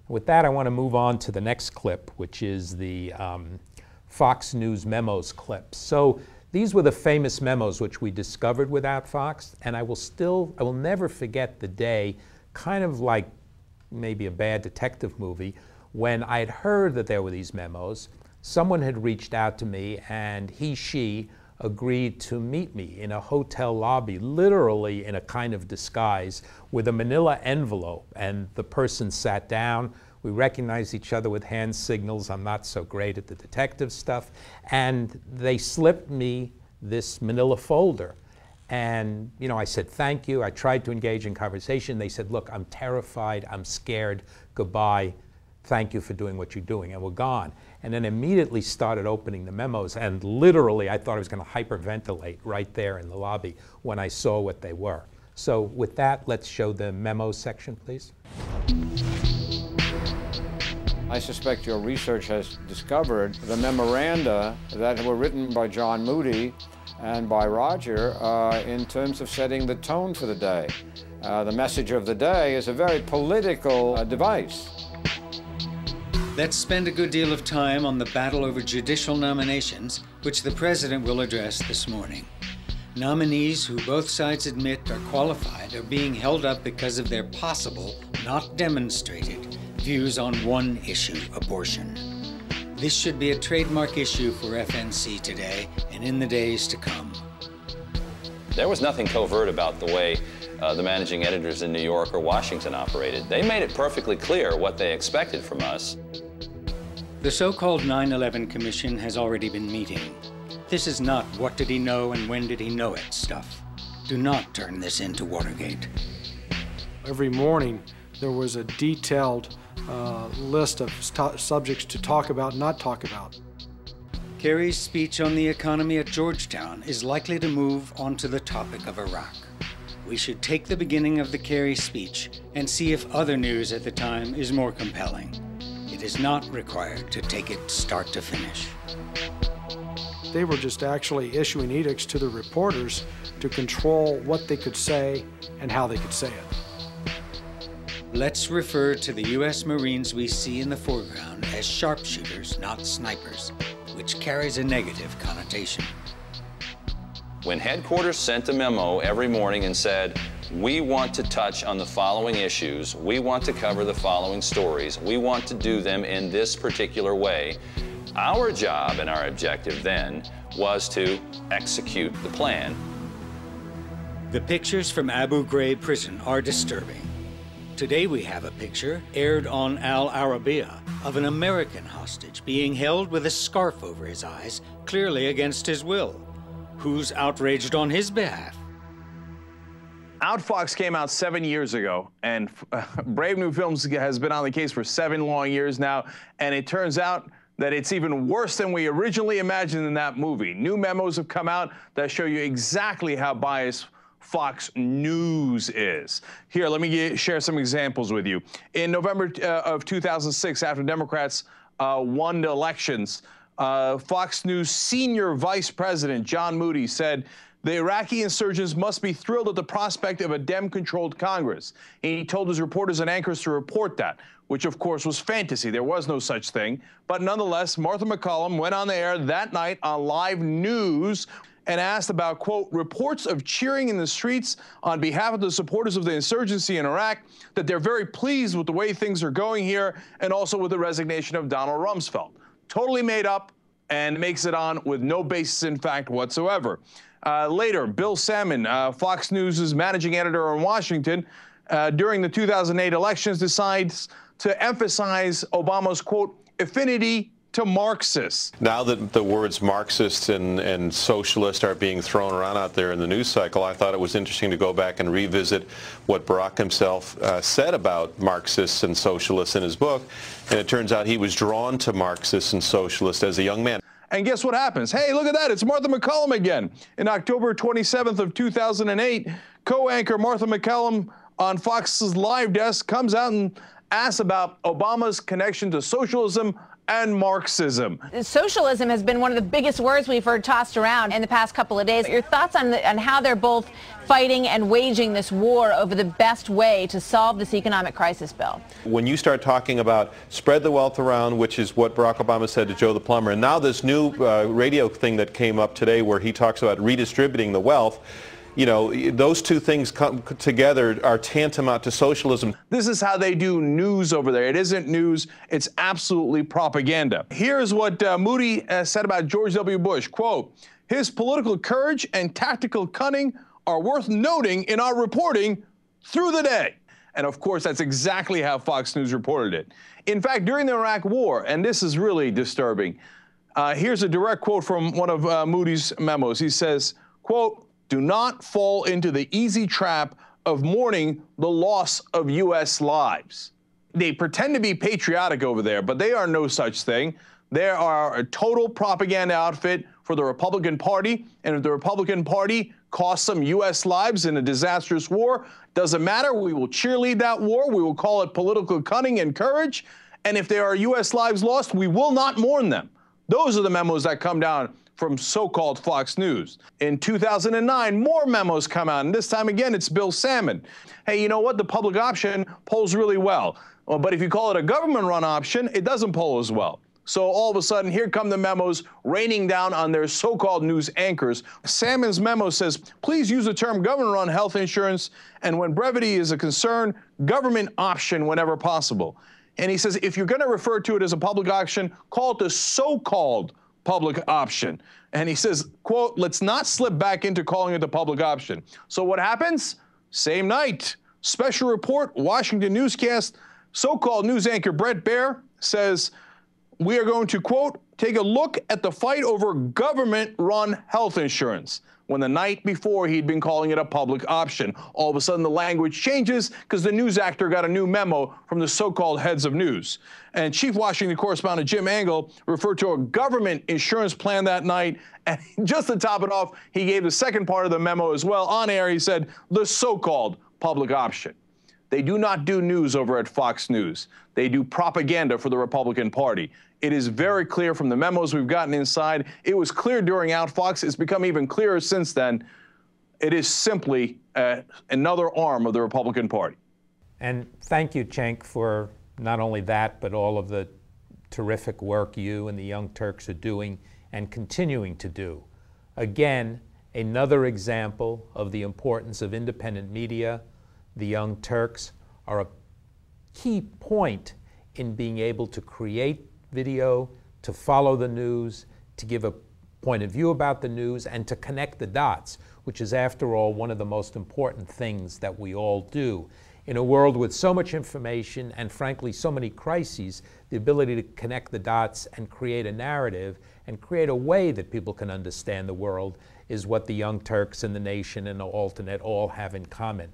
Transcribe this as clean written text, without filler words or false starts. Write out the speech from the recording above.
With that, I want to move on to the next clip, which is the Fox News Memos clip. So these were the famous memos which we discovered with Outfoxed, and I will never forget the day, kind of like maybe a bad detective movie, when I had heard that there were these memos. Someone had reached out to me, and she agreed to meet me in a hotel lobby, literally in a kind of disguise, with a manila envelope. And the person sat down. We recognized each other with hand signals. I'm not so great at the detective stuff. And they slipped me this manila folder. And, you know, I said, thank you. I tried to engage in conversation. They said, look, I'm terrified. I'm scared. Goodbye. Thank you for doing what you're doing. And we're gone. And then immediately started opening the memos. And literally, I thought I was going to hyperventilate right there in the lobby when I saw what they were. So with that, let's show the memos section, please. I suspect your research has discovered the memoranda that were written by John Moody and by Roger in terms of setting the tone for the day. The message of the day is a very political device. Let's spend a good deal of time on the battle over judicial nominations, which the President will address this morning. Nominees who both sides admit are qualified are being held up because of their possible, not demonstrated, views on one issue, abortion. This should be a trademark issue for FNC today and in the days to come. There was nothing covert about the way the managing editors in New York or Washington operated. They made it perfectly clear what they expected from us. The so-called 9/11 Commission has already been meeting. This is not what did he know and when did he know it stuff. Do not turn this into Watergate. Every morning there was a detailed list of subjects to talk about, not talk about. Kerry's speech on the economy at Georgetown is likely to move onto the topic of Iraq. We should take the beginning of the Kerry speech and see if other news at the time is more compelling. It is not required to take it start to finish. They were just actually issuing edicts to the reporters to control what they could say and how they could say it. Let's refer to the U.S. Marines we see in the foreground as sharpshooters, not snipers, which carries a negative connotation. When headquarters sent a memo every morning and said, we want to touch on the following issues, we want to cover the following stories, we want to do them in this particular way, our job and our objective then was to execute the plan. The pictures from Abu Ghraib prison are disturbing. Today we have a picture, aired on Al Arabiya, of an American hostage being held with a scarf over his eyes, clearly against his will. Who's outraged on his behalf? Outfoxed came out 7 years ago, and Brave New Films has been on the case for 7 long years now, and it turns out that it's even worse than we originally imagined in that movie. New memos have come out that show you exactly how biased Fox News is. Here, let me share some examples with you. In November of 2006, after Democrats won the elections, Fox News senior vice president John Moody said, the Iraqi insurgents must be thrilled at the prospect of a Dem-controlled Congress. He told his reporters and anchors to report that, which of course was fantasy. There was no such thing. But nonetheless, Martha McCallum went on the air that night on live news and asked about, quote, reports of cheering in the streets on behalf of the supporters of the insurgency in Iraq, that they're very pleased with the way things are going here, and also with the resignation of Donald Rumsfeld. Totally made up and makes it on with no basis in fact whatsoever. Later, Bill Salmon, Fox News' managing editor in Washington, during the 2008 elections decides to emphasize Obama's, quote, affinity to Marxists. Now that the words Marxist and socialist are being thrown around out there in the news cycle, I thought it was interesting to go back and revisit what Barack himself said about Marxists and socialists in his book. And it turns out he was drawn to Marxists and socialists as a young man. And guess what happens? Hey, look at that. It's Martha McCallum again. In October 27th of 2008, co-anchor Martha McCallum on Fox's Live Desk comes out and asked about Obama's connection to socialism and Marxism. Socialism has been one of the biggest words we've heard tossed around in the past couple of days. Your thoughts on how they're both fighting and waging this war over the best way to solve this economic crisis, Bill? When you start talking about spread the wealth around, which is what Barack Obama said to Joe the plumber, and now this new radio thing that came up today where he talks about redistributing the wealth, you know, those two things come together are tantamount to socialism. This is how they do news over there. It isn't news, it's absolutely propaganda. Here's what Moody said about George W. Bush, quote, "His political courage and tactical cunning are worth noting in our reporting through the day." And of course, that's exactly how Fox News reported it. In fact, during the Iraq War, and this is really disturbing, here's a direct quote from one of Moody's memos. He says, quote, "Do not fall into the easy trap of mourning the loss of U.S. lives." They pretend to be patriotic over there, but they are no such thing. They are a total propaganda outfit for the Republican Party, and if the Republican Party costs some U.S. lives in a disastrous war, doesn't matter. We will cheerlead that war. We will call it political cunning and courage, and if there are U.S. lives lost, we will not mourn them. Those are the memos that come down from so-called Fox News. In 2009, more memos come out, and this time again, it's Bill Salmon. Hey, you know what? The public option polls really well. But if you call it a government-run option, it doesn't poll as well. So all of a sudden, here come the memos raining down on their so-called news anchors. Salmon's memo says, please use the term government-run health insurance, and when brevity is a concern, government option whenever possible. And he says, if you're going to refer to it as a public option, call it the so-called public option. And he says, quote, let's not slip back into calling it the public option. So what happens? Same night, special report, Washington newscast, so-called news anchor Brett Baer says, we are going to, quote, take a look at the fight over government-run health insurance, when the night before he'd been calling it a public option. All of a sudden the language changes because the news actor got a new memo from the so-called heads of news. And Chief Washington correspondent Jim Angle referred to a government insurance plan that night. And just to top it off, he gave the second part of the memo as well. On air, he said, the so-called public option. They do not do news over at Fox News. They do propaganda for the Republican Party. It is very clear from the memos we've gotten inside. It was clear during Outfoxed. It's become even clearer since then. It is simply another arm of the Republican Party. And thank you, Cenk, for not only that, but all of the terrific work you and the Young Turks are doing and continuing to do. Again, another example of the importance of independent media. The Young Turks are a key point in being able to create video, to follow the news, to give a point of view about the news, and to connect the dots, which is, after all, one of the most important things that we all do. In a world with so much information and, frankly, so many crises, the ability to connect the dots and create a narrative and create a way that people can understand the world is what the Young Turks and the Nation and the Alternate all have in common.